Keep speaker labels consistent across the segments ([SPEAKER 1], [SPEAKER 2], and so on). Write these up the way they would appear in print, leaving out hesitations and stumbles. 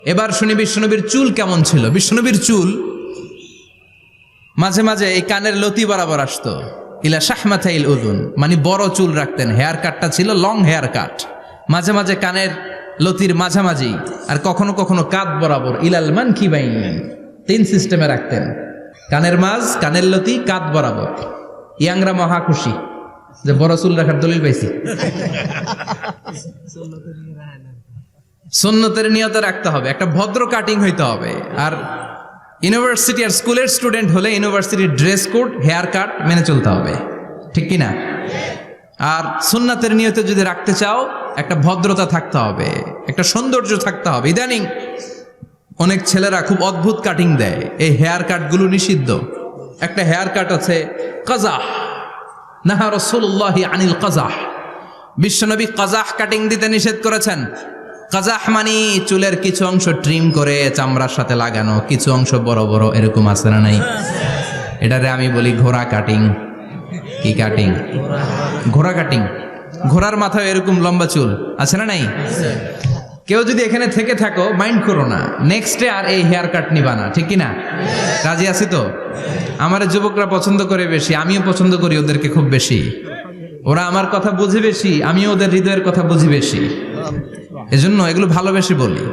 [SPEAKER 1] এবার শুনি বিশ্বনবীর চুল কেমন ছিল। বিশ্বনবীর চুল মাঝে মাঝে এই কানের লতি বরাবর আসতো, ইলা শাহমাথাইল উযুন, মানে বড় চুল রাখতেন। হেয়ার কাটটা ছিল লং হেয়ার কাট, মাঝে মাঝে কানের লতির মাঝামাঝি, আর কখনো কখনো কাঁধ বরাবর, ইলাল মানকিবাইন, তিন সিস্টেমে রাখতেন। কানের মাঝ, কানের লতি, কাঁধ বরাবর। ইয়াংরা মহা খুশি যে বড় চুল রাখার দলিল পাইছি। সুন্নতের নিয়তে রাখতে হবে, একটা ভদ্র কাটিং হইতে হবে। আর ইউনিভার্সিটি আর স্কুলের স্টুডেন্ট হলে ইউনিভার্সিটির ড্রেস কোড, হেয়ার কাট মেনে চলতে হবে, ঠিক কিনা? আর সুন্নাতের নিয়তে যদি রাখতে চাও, একটা ভদ্রতা থাকতে হবে, একটা সৌন্দর্য থাকতে হবে। ইদানিং অনেক ছেলেরা খুব অদ্ভুত কাটিং দেয়, এই হেয়ার কাটগুলো নিষিদ্ধ। একটা হেয়ার কাট আছে কাজাহ, নাহা রাসূলুল্লাহি আনিল কাজাহ, বিশ্বনবী কাজাহ কাটিং দিতে নিষেধ করেছেন। কাজাহ মানে চুলের কিছু অংশ ট্রিম করে চামড়ার সাথে লাগানো, কিছু অংশ বড় বড়, এরকম আছে না নাই? এটারে আমি বলি ঘোড়া কাটিং। কি কাটিং? ঘোড়া কাটিং। ঘোড়ার মাথায় এরকম লম্বা চুল আছে না নাই? কেউ যদি এখানে থেকে থাকো, মাইন্ড করো না, নেক্সটে আর এই হেয়ার কাট নিবা না, ঠিক কিনা? রাজি আছি তো? আমার যুবকরা পছন্দ করে বেশি, আমিও পছন্দ করি ওদেরকে খুব বেশি। ওরা আমার কথা বুঝে বেশি, আমিও ওদের হৃদয়ের কথা বুঝি বেশি, এজন্য এগুলো ভালোবেসে বলি।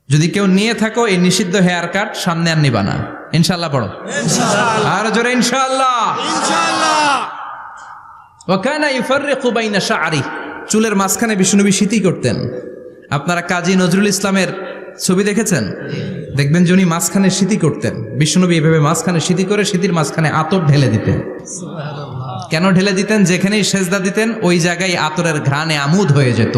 [SPEAKER 1] যদি কেউ নিয়ে থাকো এই নিষিদ্ধ হেয়ার কাট, সামনে আর নিবা না, ইনশাআল্লাহ। পড়ো আর জোরে ইনশাআল্লাহ। ওয়া কানা ইউফাররিকু বাইনা শা'রি, চুলের মাঝখানে বিশ্বনবী সিঁথি করতেন। আপনারা কাজী নজরুল ইসলামের ছবি দেখেছেন? দেখবেন যে উনি মাঝখানে সিঁথি করতেন। বিশ্বনবী এভাবে মাঝখানে সিঁথি করে সিঁথির মাঝখানে আতর ঢেলে দিতেন। কেন ঢেলে দিতেন? যেখানেই সেজদা দিতেন ওই জায়গায় আতরের ঘ্রাণে আমোদ হয়ে যেত।